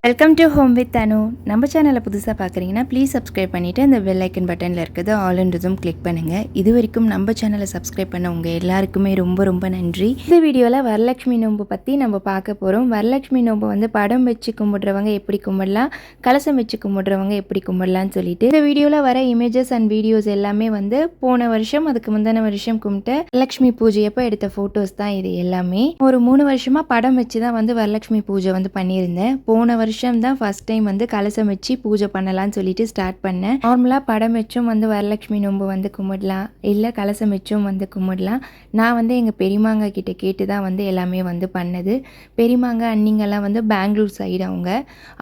Welcome to home with அனு. நம்ம சேனலை புதுசாக பார்க்குறீங்கன்னா ப்ளீஸ் சப்ஸ்கிரைப் பண்ணிவிட்டு அந்த பெல் ஐக்கன் பட்டனில் இருக்கிறது ஆல்ன்றதும் கிளிக் பண்ணுங்கள். இது வரைக்கும் நம்ம சேனலை சப்ஸ்கிரைப் பண்ண உங்கள் எல்லாருக்குமே ரொம்ப ரொம்ப நன்றி. இந்த வீடியோவில் வரலட்சுமி நோன்பு பற்றி நம்ம பார்க்க போகிறோம். வரலட்சுமி நோன்பு வந்து படம் வச்சு கும்பிட்றவங்க எப்படி கும்பிடலாம், கலசம் வச்சு கும்பிட்றவங்க எப்படி கும்பிடலான்னு சொல்லிட்டு இந்த வீடியோவில் வர இமேஜஸ் அண்ட் வீடியோஸ் எல்லாமே வந்து போன வருஷம் அதுக்கு முந்தின வருஷம் கும்பிட்ட வரலட்சுமி பூஜையப்போ எடுத்த ஃபோட்டோஸ் தான் இது எல்லாமே. ஒரு 3 வருஷமாக படம் வச்சு தான் வந்து வரலட்சுமி பூஜை வந்து பண்ணியிருந்தேன். போன வருஷம் தான் ஃபர்ஸ்ட் டைம் வந்து கலசம் வச்சு பூஜை பண்ணலான்னு சொல்லிட்டு ஸ்டார்ட் பண்ணேன். நார்மலாக படம் வச்சும் வந்து வரலட்சுமி நோன்பு வந்து கும்பிடலாம், இல்லை கலசம் வச்சும் வந்து கும்பிடலாம். நான் வந்து எங்கள் பெரியமாங்க கிட்ட கேட்டு தான் வந்து எல்லாமே வந்து பண்ணது. பெரியமாங்க அண்ணிங்கெல்லாம் வந்து பெங்களூர் சைடு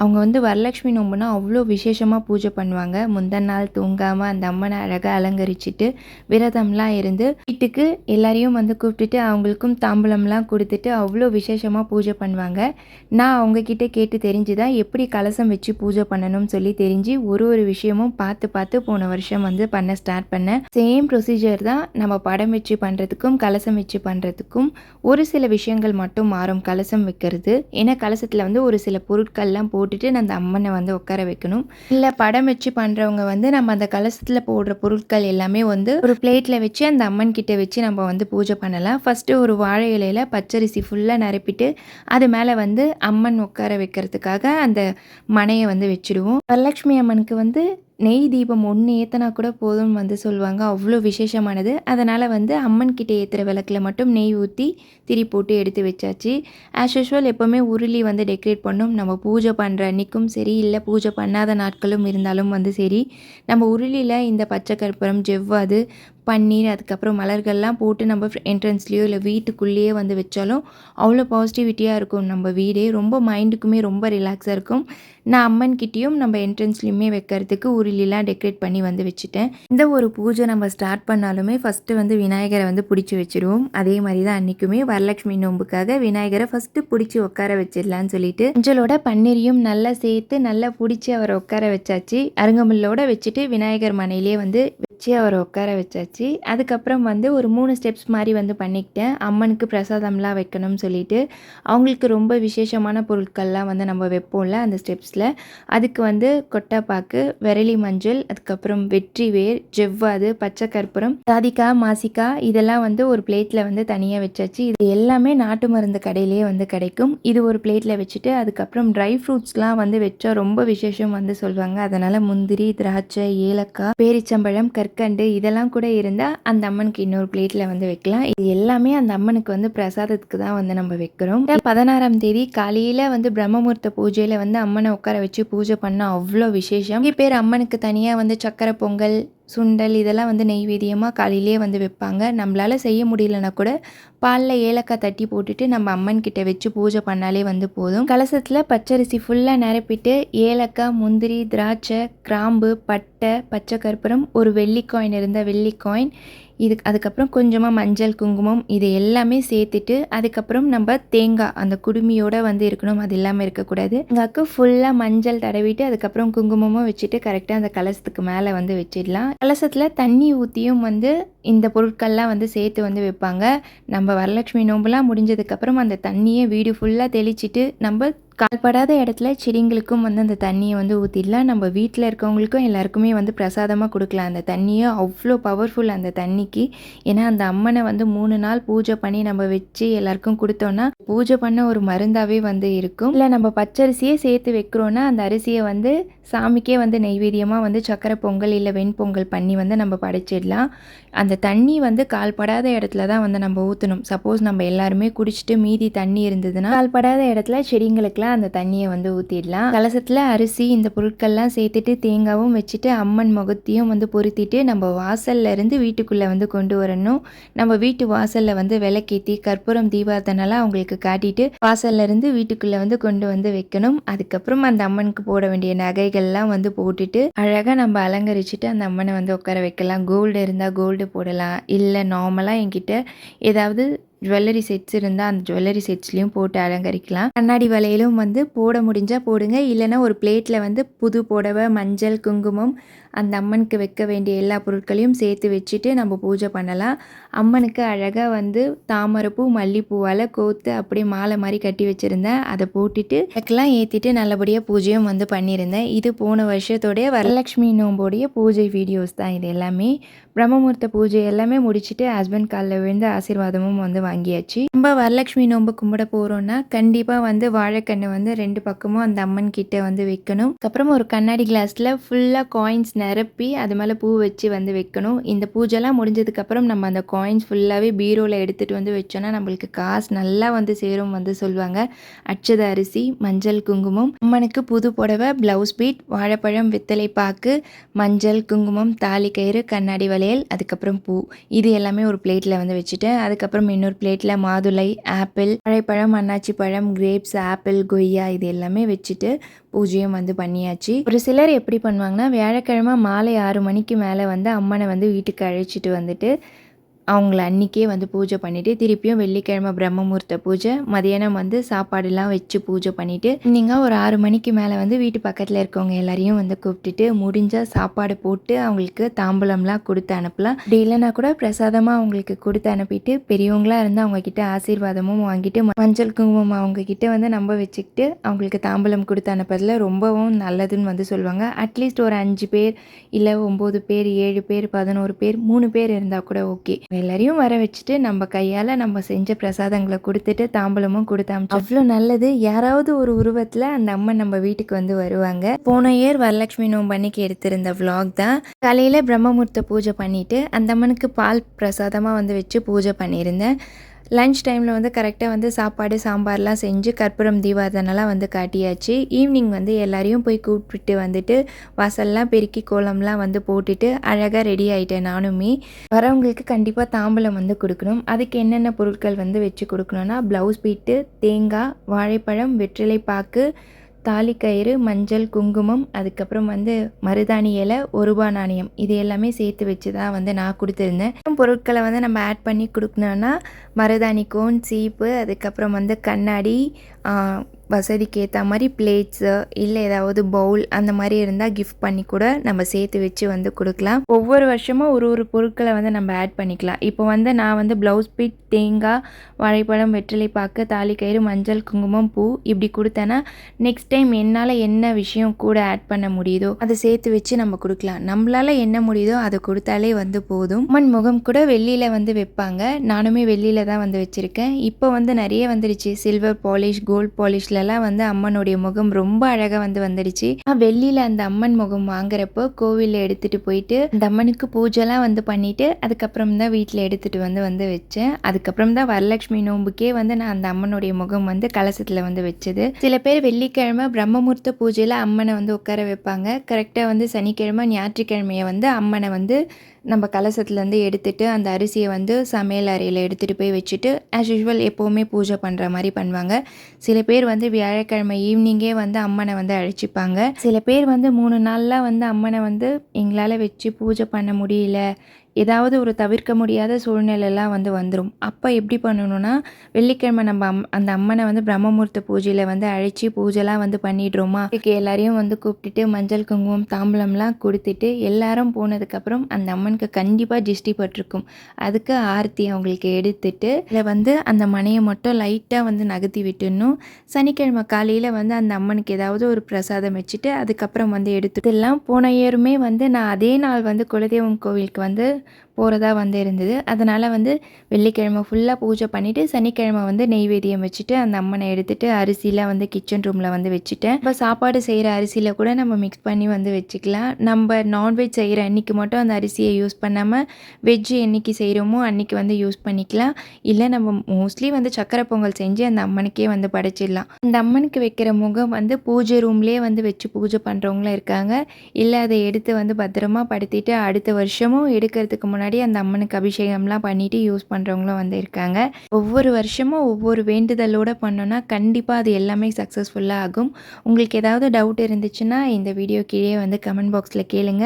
அவங்க வந்து வரலட்சுமி நோன்புனா அவ்வளோ விசேஷமாக பூஜை பண்ணுவாங்க. முந்தின நாள் தூங்காமல் அந்த அம்மனை அழகாக அலங்கரிச்சுட்டு விரதம்லாம் இருந்து வீட்டுக்கு எல்லாரையும் வந்து கூப்பிட்டுட்டு அவங்களுக்கும் தாம்பூலம்லாம் கொடுத்துட்டு அவ்வளோ விசேஷமாக பூஜை பண்ணுவாங்க. நான் அவங்கக்கிட்ட கேட்டு தெரிஞ்சுதான் எப்படி கலசம் வச்சு பூஜை பண்ணணும்னு சொல்லி தெரிஞ்சு ஒரு விஷயமும் பார்த்து போன வருஷம் வந்து பண்ண ஸ்டார்ட் பண்ணேன். சேம் ப்ரொசீஜர் தான் நம்ம படம் வச்சு பண்ணுறதுக்கும் கலசம் வச்சு பண்ணுறதுக்கும். ஒரு சில விஷயங்கள் மட்டும் மாறும் கலசம் வைக்கிறது. ஏன்னா கலசத்தில் வந்து ஒரு சில பொருட்கள்லாம் போட்டுட்டு அந்த அம்மனை வந்து உட்கார வைக்கணும். இல்லை படம் வச்சு பண்ணுறவங்க வந்து நம்ம அந்த கலசத்தில் போடுற பொருட்கள் எல்லாமே வந்து ஒரு பிளேட்டில் வச்சு அந்த அம்மன் கிட்ட வச்சு நம்ம வந்து பூஜை பண்ணலாம். ஃபஸ்ட்டு ஒரு வாழை இலையில் பச்சரிசி ஃபுல்லாக நிரப்பிட்டு அது மேலே வந்து அம்மன் உட்கார வைக்கிறதுக்காக அந்த மனையை வந்து வச்சுடுவோம். வரலட்சுமி அம்மனுக்கு வந்து நெய் தீபம் 1 ஏற்றினா கூட போதும்னு வந்து சொல்லுவாங்க. அவ்வளோ விசேஷமானது. அதனால் வந்து அம்மன் கிட்டே ஏற்றுற விளக்கில் மட்டும் நெய் ஊற்றி திரி போட்டு எடுத்து வச்சாச்சு. ஆஸ் யூஷுவல் எப்போவுமே உருளி வந்து டெக்கரேட் பண்ணோம். நம்ம பூஜை பண்ணுற அன்றைக்கும் சரி, இல்லை பூஜை பண்ணாத நாட்களும் இருந்தாலும் வந்து சரி, நம்ம உருளியில் இந்த பச்சை கற்பூரம், ஜவ்வாது, பன்னீர், அதுக்கப்புறம் மலர்கள்லாம் போட்டு நம்ம என்ட்ரன்ஸ்லேயோ இல்லை வீட்டுக்குள்ளேயே வந்து வச்சாலும் அவ்வளோ பாசிட்டிவிட்டியாக இருக்கும். நம்ம வீடே ரொம்ப மைண்டுக்குமே ரொம்ப ரிலாக்ஸாக இருக்கும். நான் அம்மன்கிட்டேயும் நம்ம என்ட்ரன்ஸ்லேயுமே வைக்கிறதுக்கு உருளிலாம் டெக்கரேட் பண்ணி வந்து வச்சுட்டேன். இந்த ஒரு பூஜை நம்ம ஸ்டார்ட் பண்ணாலுமே ஃபஸ்ட்டு வந்து விநாயகரை வந்து பிடிச்சி வச்சுருவோம். அதே மாதிரி தான் அன்றைக்குமே வரலட்சுமி நோன்புக்காக விநாயகரை ஃபஸ்ட்டு பிடிச்சி உட்கார வச்சிடலான்னு சொல்லிட்டு மஞ்சளோட பன்னீரையும் நல்லா சேர்த்து நல்லா பிடிச்சி அவரை உட்கார வச்சாச்சு. அருங்கமுல்லோட வச்சுட்டு விநாயகர் மனையிலே வந்து அவரை உட்கார வச்சாச்சு. அதுக்கப்புறம் வந்து ஒரு 3 ஸ்டெப்ஸ் மாதிரி வந்து பண்ணிக்கிட்டேன். அம்மனுக்கு பிரசாதம்லாம் வைக்கணும்னு சொல்லிட்டு அவங்களுக்கு ரொம்ப விசேஷமான பொருட்கள்லாம் வந்து நம்ம வைப்போம்ல அந்த ஸ்டெப்ஸில். அதுக்கு வந்து கொட்டைப்பாக்கு, விரலி மஞ்சள், அதுக்கப்புறம் வெற்றி வேர், ஜவ்வாது, பச்சை கற்பூரம், சாதிக்காய், மாசிக்காய் இதெல்லாம் வந்து ஒரு பிளேட்டில் வந்து தனியாக வச்சாச்சு. இது எல்லாமே நாட்டு மருந்து கடையிலேயே வந்து கிடைக்கும். இது ஒரு பிளேட்டில் வச்சுட்டு அதுக்கப்புறம் ட்ரை ஃப்ரூட்ஸ்லாம் வந்து வச்சா ரொம்ப விசேஷம் வந்து சொல்லுவாங்க. அதனால் முந்திரி, திராட்சை, ஏலக்காய், பேரிச்சம்பழம், கற்கண்டு இதெல்லாம் கூட இருந்தால் அந்த அம்மனுக்கு இன்னொரு பிளேட்டில் வந்து வைக்கலாம். இது எல்லாமே அந்த அம்மனுக்கு வந்து பிரசாதத்துக்கு தான் வந்து நம்ம வைக்கிறோம். 16ஆம் தேதி காலையில் வந்து பிரம்மமுகூர்த்த பூஜையில் வந்து அம்மனை உட்கார வச்சு பூஜை பண்ணால் அவ்வளோ விசேஷம். பேர் அம்மனுக்கு தனியாக வந்து சக்கரை பொங்கல், சுண்டல் இதெல்லாம் வந்து நெய்வேத்தியமாக காலையிலே வந்து வைப்பாங்க. நம்மளால் செய்ய முடியலன்னா கூட பாலில் ஏலக்காய் தட்டி போட்டுட்டு நம்ம அம்மன் கிட்ட வச்சு பூஜை பண்ணாலே வந்து போதும். கலசத்தில் பச்சரிசி ஃபுல்லாக நிரப்பிட்டு ஏலக்காய், முந்திரி, திராட்சை, கிராம்பு, பட்டை, பச்சை கற்பூரம், ஒரு வெள்ளி காயின் இருந்தால் வெள்ளி காயின், அதுக்கப்புறம் கொஞ்சமாக மஞ்சள், குங்குமம் இது எல்லாமே சேர்த்துட்டு அதுக்கப்புறம் நம்ம தேங்காய் அந்த குடுமியோடு வந்து இருக்கணும், அது இல்லாமல் இருக்கக்கூடாது. தேங்காய்க்கு ஃபுல்லாக மஞ்சள் தடவிட்டு அதுக்கப்புறம் குங்குமமும் வச்சுட்டு கரெக்டாக அந்த கலசத்துக்கு மேலே வந்து வச்சிடலாம். கலசத்தில் தண்ணி ஊற்றியும் வந்து இந்த பொருட்கள்லாம் வந்து சேர்த்து வந்து வைப்பாங்க. நம்ம வரலட்சுமி நோம்புலாம் முடிஞ்சதுக்கப்புறம் அந்த தண்ணியை வீடு ஃபுல்லாக தெளிச்சிட்டு நம்ம கால்படாத இடத்துல செடிங்களுக்கும் வந்து அந்த தண்ணியை வந்து ஊற்றிடலாம். நம்ம வீட்டில் இருக்கவங்களுக்கும் எல்லாருக்குமே வந்து பிரசாதமாக கொடுக்கலாம் அந்த தண்ணியை. அவ்வளோ பவர்ஃபுல் அந்த தண்ணிக்கு. ஏன்னா அந்த அம்மனை வந்து 3 நாள் பூஜை பண்ணி நம்ம வச்சு எல்லாருக்கும் கொடுத்தோன்னா பூஜை பண்ண ஒரு மருந்தாகவே வந்து இருக்கும். இல்லை நம்ம பச்சரிசியே சேர்த்து வைக்கிறோன்னா அந்த அரிசியை வந்து சாமிக்கே வந்து நெய்வேத்தியமாக வந்து சக்கரை பொங்கல் இல்லை வெண்பொங்கல் பண்ணி வந்து நம்ம படைச்சிடலாம். அந்த தண்ணி வந்து கால்படாத இடத்துல தான் வந்து நம்ம ஊற்றணும். சப்போஸ் நம்ம எல்லாருமே குடிச்சிட்டு மீதி தண்ணி இருந்ததுன்னா கால்படாத இடத்துல செடிங்களுக்கு அந்த தண்ணியை வந்து ஊற்றிடலாம். கலசத்தில் அரிசி இந்த பொருட்கள்லாம் சேர்த்துட்டு தேங்காவும் வச்சுட்டு அம்மன் முகத்தையும் வந்து பொருத்திட்டு நம்ம வாசல்ல இருந்து வீட்டுக்குள்ளே வந்து கொண்டு வரணும். நம்ம வீட்டு வாசலில் வந்து விளக்கேற்றி கற்பூரம் தீபார்த்தனெல்லாம் அவங்களுக்கு காட்டிட்டு வாசல்ல இருந்து வீட்டுக்குள்ளே வந்து கொண்டு வந்து வைக்கணும். அதுக்கப்புறம் அந்த அம்மனுக்கு போட வேண்டிய நகைகள்லாம் வந்து போட்டுட்டு அழகாக நம்ம அலங்கரிச்சுட்டு அந்த அம்மனை வந்து உட்கார வைக்கலாம். கோல்டு இருந்தால் கோல்டு போடலாம், இல்லை நார்மலாக என்கிட்ட ஏதாவது ஜுவல்லரி செட்ஸ் இருந்தால் அந்த ஜுவல்லரி செட்ஸ்லேயும் போட்டு அலங்கரிக்கலாம். கண்ணாடி வளையலும் வந்து போட முடிஞ்சால் போடுங்க. இல்லைன்னா ஒரு பிளேட்டில் வந்து புது புடவை, மஞ்சள், குங்குமம், அந்த அம்மனுக்கு வைக்க வேண்டிய எல்லா பொருட்களையும் சேர்த்து வச்சுட்டு நம்ம பூஜை பண்ணலாம். அம்மனுக்கு அழகாக வந்து தாமரைப்பூ மல்லிப்பூவால் கோர்த்து அப்படியே மாலை மாதிரி கட்டி வச்சுருந்தேன். அதை போட்டுட்டு அதுக்கெல்லாம் ஏற்றிட்டு நல்லபடியாக பூஜையும் வந்து பண்ணியிருந்தேன். இது போன வருஷத்தோடைய வரலட்சுமி நோம்போடைய பூஜை வீடியோஸ் தான் இது எல்லாமே. பிரம்மமுகூர்த்த பூஜை எல்லாமே முடிச்சுட்டு ஹஸ்பண்ட் காலில் விழுந்து ஆசீர்வாதமும் வந்து வாங்கியாச்சு. நம்ம வரலட்சுமி நோன்பு கும்பிட போகிறோன்னா கண்டிப்பாக வந்து வாழைக்கண்ணை வந்து 2 பக்கமும் அந்த அம்மன் கிட்ட வந்து வைக்கணும். அதுக்கப்புறம் ஒரு கண்ணாடி கிளாஸில் ஃபுல்லாக காயின்ஸ் நிரப்பி அது மேலே பூ வச்சு வந்து வைக்கணும். இந்த பூஜைலாம் முடிஞ்சதுக்கப்புறம் நம்ம அந்த காயின்ஸ் ஃபுல்லாகவே பீரோவில் எடுத்துகிட்டு வந்து வச்சோன்னா நம்மளுக்கு காசு நல்லா வந்து சேரும் வந்து சொல்லுவாங்க. அட்சத அரிசி, மஞ்சள், குங்குமம், அம்மனுக்கு புது புடவை, ப்ளவுஸ் பீட், வாழைப்பழம், வெத்தலை பாக்கு, மஞ்சள், குங்குமம், தாலி கயிறு, கண்ணாடி வளையல், அதுக்கப்புறம் பூ, இது எல்லாமே ஒரு பிளேட்டில் வந்து வச்சுட்டேன். அதுக்கப்புறம் இன்னொரு பிளேட்டில் மாதுளை, ஆப்பிள், வாழைப்பழம், அன்னாச்சி பழம், கிரேப்ஸ், ஆப்பிள், கொய்யா இது எல்லாமே வச்சுட்டு பூஜையும் வந்து பண்ணியாச்சு. ஒரு சிலர் எப்படி பண்ணுவாங்கன்னா வியாழக்கிழமை மாலை 6 மணிக்கு மேலே வந்து அம்மனை வந்து வீட்டுக்கு அழைச்சிட்டு வந்துட்டு அவங்கள அன்றைக்கே வந்து பூஜை பண்ணிவிட்டு திருப்பியும் வெள்ளிக்கிழமை பிரம்மமுகூர்த்த பூஜை, மதியானம் வந்து சாப்பாடுலாம் வச்சு பூஜை பண்ணிவிட்டு நீங்கள் ஒரு 6 மணிக்கு மேலே வந்து வீட்டு பக்கத்தில் இருக்கவங்க எல்லாரையும் வந்து கூப்பிட்டுட்டு முடிஞ்சால் சாப்பாடு போட்டு அவங்களுக்கு தாம்பூலம்லாம் கொடுத்து அனுப்பலாம். அப்படி இல்லைனா கூட பிரசாதமாக அவங்களுக்கு கொடுத்து அனுப்பிட்டு பெரியவங்களாக இருந்து அவங்கக்கிட்ட ஆசீர்வாதமும் வாங்கிட்டு மஞ்சள் குங்குமம் அவங்கக்கிட்ட வந்து நம்ம வச்சுக்கிட்டு அவங்களுக்கு தாம்பூலம் கொடுத்து அனுப்புறதுல ரொம்பவும் நல்லதுன்னு வந்து சொல்லுவாங்க. அட்லீஸ்ட் ஒரு 5 பேர் இல்லை 9 பேர் 7 பேர் 11 பேர் 3 பேர் இருந்தால் கூட ஓகே. எல்லாரையும் வர வச்சுட்டு நம்ம கையால் நம்ம செஞ்ச பிரசாதங்களை கொடுத்துட்டு தாம்பூலமும் கொடுத்தாம அவ்வளோ நல்லது. யாராவது ஒரு உருவத்தில் அந்த அம்மன் நம்ம வீட்டுக்கு வந்து வருவாங்க. போன இயர் வரலட்சுமி நோன்பு அன்னைக்கு எடுத்திருந்த vlog தான். காலையில் பிரம்மமுகூர்த்த பூஜை பண்ணிவிட்டு அந்த அம்மனுக்கு பால் பிரசாதமாக வந்து வச்சு பூஜை பண்ணியிருந்தேன். லன்ச் டைமில் வந்து கரெக்டாக வந்து சாப்பாடு சாம்பார்லாம் செஞ்சு கற்பூரம் தீபாரதனைலாம் வந்து காட்டியாச்சு. ஈவினிங் வந்து எல்லாரையும் போய் கூப்பிட்டு வந்துட்டு வாசல்லாம் பெருக்கி கோலம்லாம் வந்து போட்டுட்டு அழகாக ரெடி ஆகிட்டேன். நானுமே வரவங்களுக்கு கண்டிப்பாக தாம்பூலம் வந்து கொடுக்கணும். அதுக்கு என்னென்ன பொருட்கள் வந்து வச்சு கொடுக்கணுன்னா ப்ளவுஸ் பீட்டு, தேங்காய், வாழைப்பழம், வெற்றிலை பாக்கு, தாலி கயிறு, மஞ்சள், குங்குமம், அதுக்கப்புறம் வந்து மருதாணி இலை, 1 ரூபாய் நாணயம், இது எல்லாமே சேர்த்து வச்சு தான் வந்து நான் கொடுத்துருந்தேன். பொருட்களை வந்து நம்ம ஆட் பண்ணி கொடுக்கணுன்னா மருதாணி கோன், சீப்பு, அதுக்கப்புறம் வந்து கண்ணாடி, வசதிக்கு ஏற்ற மாதிரி பிளேட்ஸு இல்லை ஏதாவது பவுல் அந்த மாதிரி இருந்தால் கிஃப்ட் பண்ணி கூட நம்ம சேர்த்து வச்சு வந்து கொடுக்கலாம். ஒவ்வொரு வருஷமும் ஒரு பொருட்களை வந்து நம்ம ஆட் பண்ணிக்கலாம். இப்போ வந்து நான் வந்து ப்ளவுஸ் பீட், தேங்காய், வாழைப்பழம், வெற்றிலை பாக்கு, தாலி கயிறு, மஞ்சள், குங்குமம், பூ இப்படி கொடுத்தேன்னா நெக்ஸ்ட் டைம் என்னால் என்ன விஷயம் கூட ஆட் பண்ண முடியுதோ அதை சேர்த்து வச்சு நம்ம கொடுக்கலாம். நம்மளால் என்ன முடியுதோ அதை கொடுத்தாலே வந்து போதும். அம்மன் முகம் கூட வெள்ளியில் வந்து வைப்பாங்க. நானுமே வெள்ளியில் தான் வந்து வச்சுருக்கேன். இப்போ வந்து நிறைய வந்துடுச்சு. சில்வர் பாலிஷ், கோல்ட் பாலிஷில் வந்து அம்மனுடைய முகம் ரொம்ப அழகாக வந்து வந்துடுச்சு. வெள்ளியில் அந்த அம்மன் முகம் வாங்குறப்போ கோவிலில் எடுத்துகிட்டு போயிட்டு அந்த அம்மனுக்கு பூஜைலாம் வந்து பண்ணிவிட்டு அதுக்கப்புறம் தான் வீட்டில் எடுத்துகிட்டு வந்து வச்சேன். அதுக்கப்புறம் தான் வரலட்சுமி நோம்புக்கே வந்து நான் அந்த அம்மனுடைய முகம் வந்து கலசத்தில் வந்து வச்சது. சில பேர் வெள்ளிக்கிழமை பிரம்மமுகூர்த்த பூஜையில் அம்மனை வந்து உட்கார வைப்பாங்க. கரெக்டாக வந்து சனிக்கிழமை ஞாயிற்றுக்கிழமையை வந்து அம்மனை வந்து நம்ம கலசத்துலேருந்து எடுத்துகிட்டு அந்த அரிசியை வந்து சமையல் அறையில் எடுத்துகிட்டு போய் வச்சுட்டு ஆஸ் யூஷுவல் எப்போவுமே பூஜை பண்ணுற மாதிரி பண்ணுவாங்க. சில பேர் வந்து வியாழக்கிழமை ஈவினிங்கே வந்து அம்மனை வந்து அழைச்சிப்பாங்க. சில பேர் வந்து 3 நாள்லாம் வந்து அம்மனை வந்து எங்களால் வச்சு பூஜை பண்ண முடியல, ஏதாவது ஒரு தவிர்க்க முடியாத சூழ்நிலைலாம் வந்து வந்துடும். அப்போ எப்படி பண்ணணும்னா வெள்ளிக்கிழமை நம்ம அந்த அம்மனை வந்து பிரம்மமுகூர்த்த பூஜையில் வந்து அழைச்சி பூஜைலாம் வந்து பண்ணிடுறோமா, எல்லாரையும் வந்து கூப்பிட்டுட்டு மஞ்சள் குங்குமம் தாம்பூலம்லாம் கொடுத்துட்டு எல்லாரும் போனதுக்கப்புறம் அந்த அம்மனுக்கு கண்டிப்பாக திருஷ்டி பட்டிருக்கும். அதுக்கு ஆர்த்தி அவங்களுக்கு எடுத்துட்டு இதில் வந்து அந்த மனையை மட்டும் லைட்டாக வந்து நகர்த்தி விட்டுடணும். சனிக்கிழமை காலையில் வந்து அந்த அம்மனுக்கு ஏதாவது ஒரு பிரசாதம் வச்சுட்டு அதுக்கப்புறம் வந்து எடுத்துட்டுலாம். போன இயருமே வந்து நான் அதே நாள் வந்து குலதெய்வம் கோவிலுக்கு வந்து போகிறதா வந்து இருந்தது. அதனால் வந்து வெள்ளிக்கிழமை ஃபுல்லாக பூஜை பண்ணிவிட்டு சனிக்கிழமை வந்து நெய்வேத்தியம் வச்சுட்டு அந்த அம்மனை எடுத்துகிட்டு அரிசிலாம் வந்து கிச்சன் ரூமில் வந்து வச்சுட்டேன். இப்போ சாப்பாடு செய்கிற அரிசியில் கூட நம்ம மிக்ஸ் பண்ணி வந்து வச்சுக்கலாம். நம்ம நான்வெஜ் செய்கிற அன்றைக்கி மட்டும் அந்த அரிசியை யூஸ் பண்ணாமல் வெஜ்ஜு என்றைக்கு செய்கிறோமோ அன்றைக்கி வந்து யூஸ் பண்ணிக்கலாம். இல்லை நம்ம மோஸ்ட்லி வந்து சக்கரை பொங்கல் செஞ்சு அந்த அம்மனுக்கே வந்து படைச்சிடலாம். அந்த அம்மனுக்கு வைக்கிற முகம் வந்து பூஜை ரூம்லேயே வந்து வச்சு பூஜை பண்ணுறவங்களும் இருக்காங்க. இல்லை அதை எடுத்து வந்து பத்திரமா படுத்திட்டு அடுத்த வருஷமும் எடுக்கிறதுக்கு முன்னாடி முன்னாடி அந்த அம்மனுக்கு அபிஷேகம்லாம் பண்ணிவிட்டு யூஸ் பண்ணுறவங்களும் வந்து இருக்காங்க. ஒவ்வொரு வருஷமும் ஒவ்வொரு வேண்டுதலோடு பண்ணோன்னா கண்டிப்பாக அது எல்லாமே சக்ஸஸ்ஃபுல்லாக ஆகும். உங்களுக்கு ஏதாவது டவுட் இருந்துச்சுன்னா இந்த வீடியோ கீழே வந்து கமெண்ட் பாக்ஸில் கேளுங்க.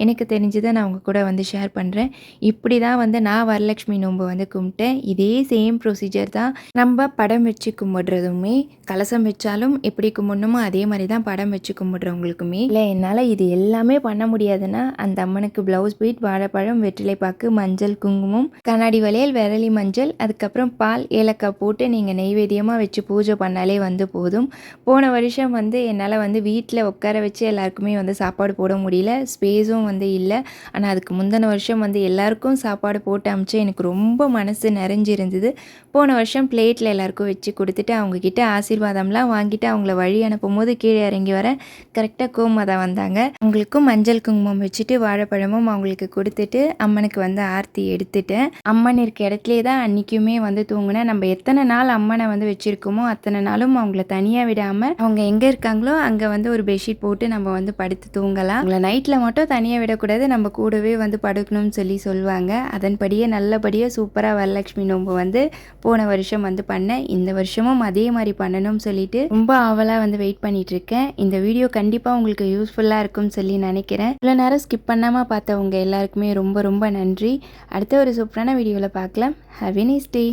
எனக்கு தெரிஞ்சதை நான் உங்கள் கூட வந்து ஷேர் பண்ணுறேன். இப்படி தான் வந்து நான் வரலட்சுமி நோன்பு வந்து கும்பிட்டேன். இதே சேம் ப்ரொசீஜர் தான் நம்ம படம் வச்சு கும்பிடுறதுமே, கலசம் வச்சாலும் எப்படி கும்பிடணுமோ அதே மாதிரி தான் படம் வச்சு கும்பிடுறவங்களுக்குமே. இல்லை என்னால் இது எல்லாமே பண்ண முடியாதுன்னா அந்த அம்மனுக்கு ப்ளவுஸ் பீட், வாழைப்பழம், வெற்றிலைப்பாக்கு, மஞ்சள், குங்குமம், கண்ணாடி வளையல், விரலி மஞ்சள், அதுக்கப்புறம் பால், ஏலக்காய் போட்டு நீங்கள் நெய்வேத்தியமாக வச்சு பூஜை பண்ணாலே வந்து போதும். போன வருஷம் வந்து என்னால் வந்து வீட்டில் உட்கார வச்சு எல்லாருக்குமே வந்து சாப்பாடு போட முடியல, ஸ்பேஸும் வந்து இல்லை. ஆனால் அதுக்கு முந்தின வருஷம் வந்து எல்லாருக்கும் சாப்பாடு போட்டு அமிச்சு எனக்கு ரொம்ப மனசு நிறைஞ்சிருந்தது. போன வருஷம் பிளேட்டில் எல்லாருக்கும் வச்சு கொடுத்துட்டு அவங்கக்கிட்ட ஆசீர்வாதம்லாம் வாங்கிட்டு அவங்கள வழி அனுப்பும் போது கீழே இறங்கி வர கரெக்டாக கோமாதா வந்தாங்க. அவங்களுக்கும் மஞ்சள் குங்குமம் வச்சுட்டு வாழைப்பழமும் அவங்களுக்கு கொடுத்துட்டு அம்மனுக்கு வந்து ஆர்த்தி எடுத்துட்டேன். அம்மன் இருக்க இடத்துலே தான் அன்றைக்குமே வந்து தூங்கினேன். நம்ம எத்தனை நாள் அம்மனை வந்து வச்சுருக்கோமோ அத்தனை நாளும் அவங்கள தனியாக விடாமல் அவங்க எங்கே இருக்காங்களோ அங்கே வந்து ஒரு பெட்ஷீட் போட்டு நம்ம வந்து படுத்து தூங்கலாம். அவங்கள நைட்டில் மட்டும் தனியாக விடக்கூடாது, நம்ம கூடவே வந்து படுக்கணும்னு சொல்லுவாங்க. அதன்படியே நல்லபடியாக சூப்பராக வரலட்சுமி நோன்பு வந்து போன வருஷம் வந்து பண்ணேன். இந்த வருஷமும் அதே மாதிரி பண்ணணும்னு சொல்லிட்டு ரொம்ப ஆவலாக வந்து வெயிட் பண்ணிட்டு இருக்கேன். இந்த வீடியோ கண்டிப்பாக உங்களுக்கு யூஸ்ஃபுல்லாக இருக்கும்னு சொல்லி நினைக்கிறேன். இவ்வளோ நேரம் ஸ்கிப் பண்ணாமல் பார்த்தவங்க எல்லாருக்குமே ரொம்ப ரொம்ப நன்றி. அடுத்த ஒரு சூப்பரான வீடியோவில் பார்க்கலாம். Have a nice day.